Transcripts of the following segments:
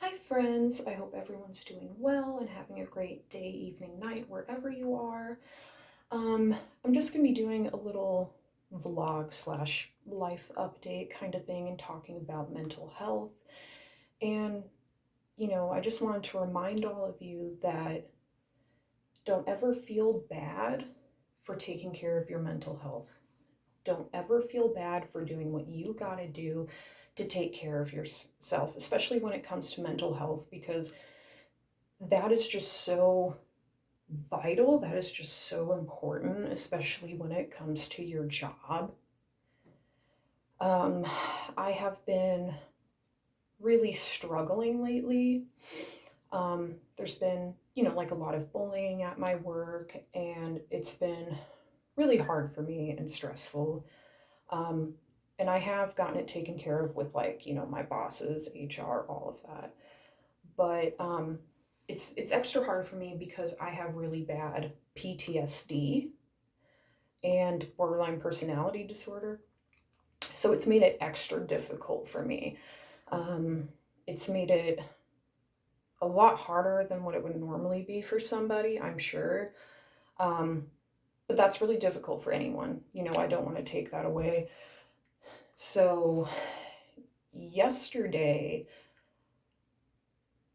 Hi, friends. I hope everyone's doing well and having a great day, evening, night, wherever you are. Um, I'm just going to be doing a little vlog slash life update kind of thing and talking about mental health. And, I just wanted to remind all of you that don't ever feel bad for taking care of your mental health. Don't ever feel bad for doing what you got to do to take care of yourself, especially when it comes to mental health, because that is just so vital. That is just so important, especially when it comes to your job. Um, I have been really struggling lately. There's been, like a lot of bullying at my work, and it's been really hard for me and stressful. Um, and I have gotten it taken care of with, like, my bosses, HR, all of that. But it's extra hard for me because I have really bad PTSD and borderline personality disorder. So it's made it extra difficult for me. Um, it's made it a lot harder than what it would normally be for somebody, I'm sure. Um, but that's really difficult for anyone. I don't want to take that away. So yesterday,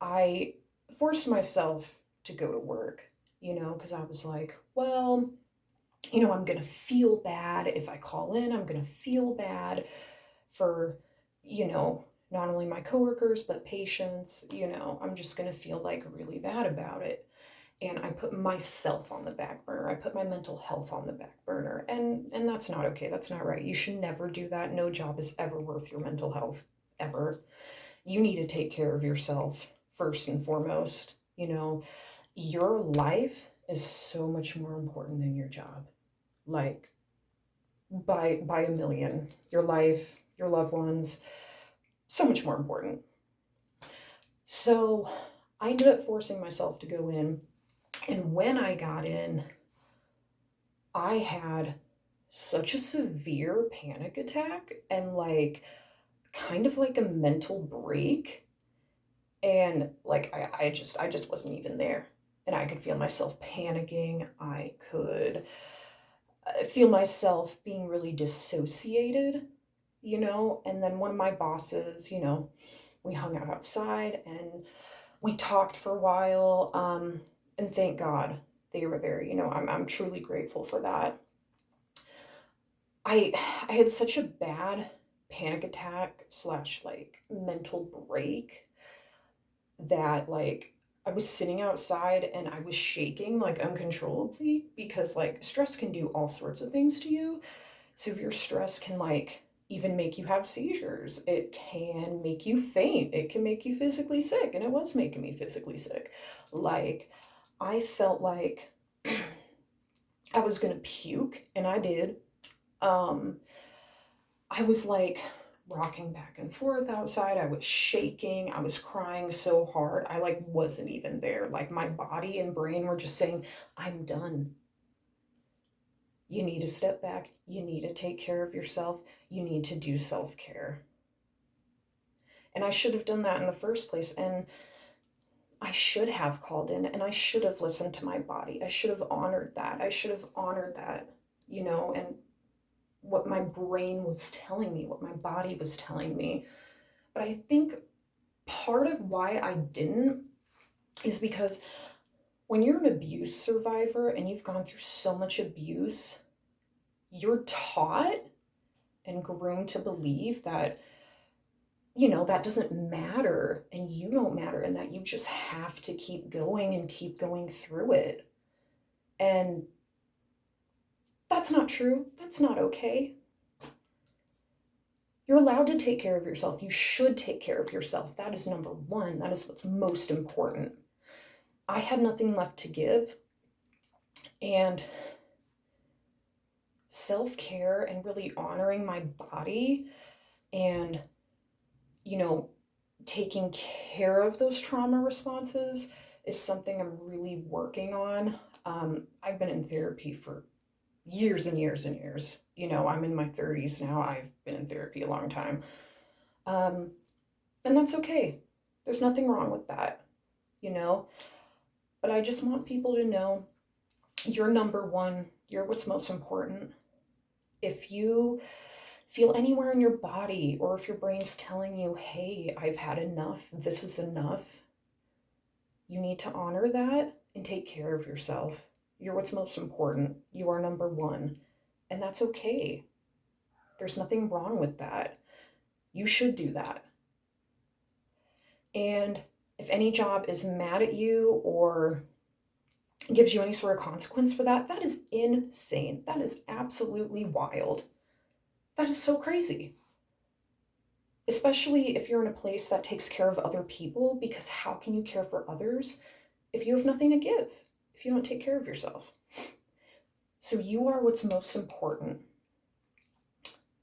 I forced myself to go to work, because I was like, well, I'm going to feel bad if I call in. I'm going to feel bad for, not only my coworkers, but patients. I'm just going to feel like really bad about it. And I put myself on the back burner. I put my mental health on the back burner. And that's not okay. That's not right. You should never do that. No job is ever worth your mental health, ever. You need to take care of yourself first and foremost. Your life is so much more important than your job. Like, by a million. Your life, your loved ones, so much more important. So I ended up forcing myself to go in. And when I got in, I had such a severe panic attack and, like, kind of like a mental break. And, like, I just wasn't even there. And I could feel myself panicking. I could feel myself being really dissociated, and then one of my bosses, we hung out outside and we talked for a while, and thank God they were there. I'm truly grateful for that. I had such a bad panic attack slash, like, mental break that, like, I was sitting outside and I was shaking, like, uncontrollably, because, like, stress can do all sorts of things to you. Severe stress can, like, even make you have seizures. It can make you faint. It can make you physically sick. And it was making me physically sick. Like, I felt like I was gonna puke, and I did. Um, I was, like, rocking back and forth outside. I was shaking. I was crying so hard. I, like, wasn't even there. Like, my body and brain were just saying, I'm done. You need to step back. You need to take care of yourself. You need to do self care. And I should have done that in the first place. And I should have called in and I should have listened to my body. I should have honored that. I should have honored that, and what my brain was telling me, what my body was telling me. But I think part of why I didn't is because when you're an abuse survivor and you've gone through so much abuse, you're taught and groomed to believe that, that doesn't matter and you don't matter, and that you just have to keep going and keep going through it. And that's not true. That's not okay. You're allowed to take care of yourself. You should take care of yourself. That is number one. That is what's most important. I had nothing left to give. And self care and really honoring my body and, you know, taking care of those trauma responses is something I'm really working on. I've been in therapy for years and years and years. I'm in my 30s now. I've been in therapy a long time. And that's okay. There's nothing wrong with that, you know? But I just want people to know you're number one. You're what's most important. If you feel anywhere in your body, or if your brain's telling you, hey, I've had enough, this is enough, you need to honor that and take care of yourself. You're what's most important. You are number one. And that's okay. There's nothing wrong with that. You should do that. And if any job is mad at you or gives you any sort of consequence for that, that is insane. That is absolutely wild. That is so crazy. Especially if you're in a place that takes care of other people, because how can you care for others if you have nothing to give, if you don't take care of yourself? So you are what's most important.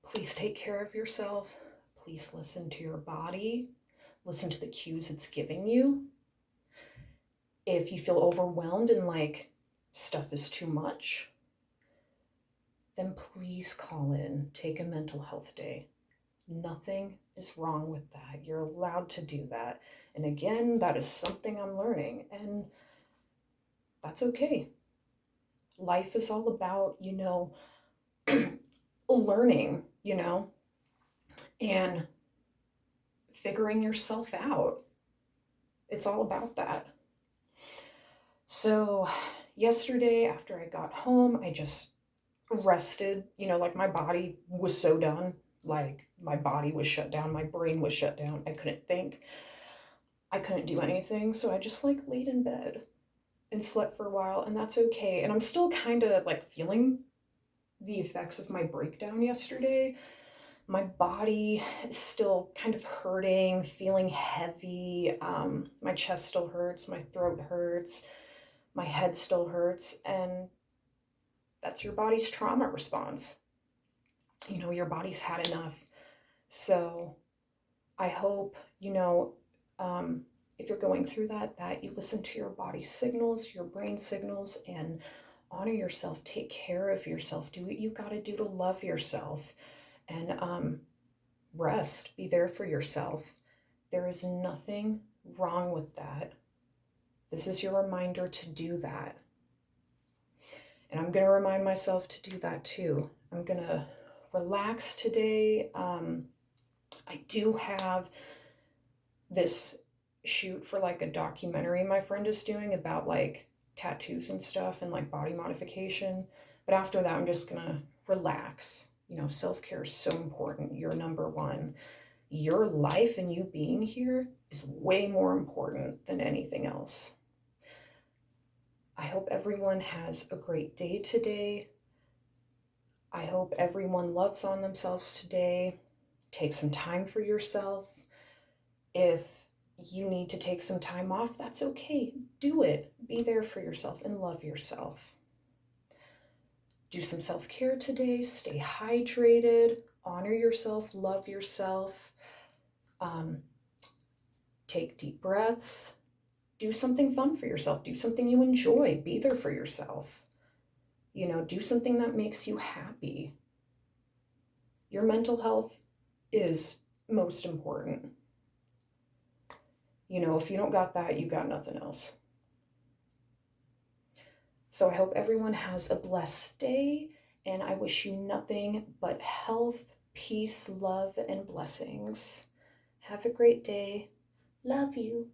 Please take care of yourself. Please listen to your body. Listen to the cues it's giving you. If you feel overwhelmed and like stuff is too much, then please call in, take a mental health day. Nothing is wrong with that. You're allowed to do that. And again, that is something I'm learning, and that's okay. Life is all about, learning, and figuring yourself out. It's all about that. So yesterday after I got home, I just rested, like my body was so done. Like my body was shut down, my brain was shut down. I couldn't think. I couldn't do anything. So I just like laid in bed and slept for a while, and that's okay. And I'm still kind of like feeling the effects of my breakdown yesterday. My body is still kind of hurting, feeling heavy. My chest still hurts, my throat hurts, my head still hurts, and that's your body's trauma response. Your body's had enough. So I hope, if you're going through that you listen to your body signals, your brain signals, and honor yourself, take care of yourself, do what you got to do to love yourself, and rest, be there for yourself. There is nothing wrong with that. This is your reminder to do that. And I'm going to remind myself to do that too. I'm going to relax today. I do have this shoot for like a documentary my friend is doing about like tattoos and stuff and like body modification. But after that, I'm just going to relax. Self-care is so important. You're number one. Your life and you being here is way more important than anything else. I hope everyone has a great day today. I hope everyone loves on themselves today. Take some time for yourself. If you need to take some time off, that's okay. Do it. Be there for yourself and love yourself. Do some self-care today. Stay hydrated. Honor yourself. Love yourself. Take deep breaths. Do something fun for yourself. Do something you enjoy. Be there for yourself. Do something that makes you happy. Your mental health is most important. If you don't got that, you got nothing else. So I hope everyone has a blessed day, and I wish you nothing but health, peace, love, and blessings. Have a great day. Love you.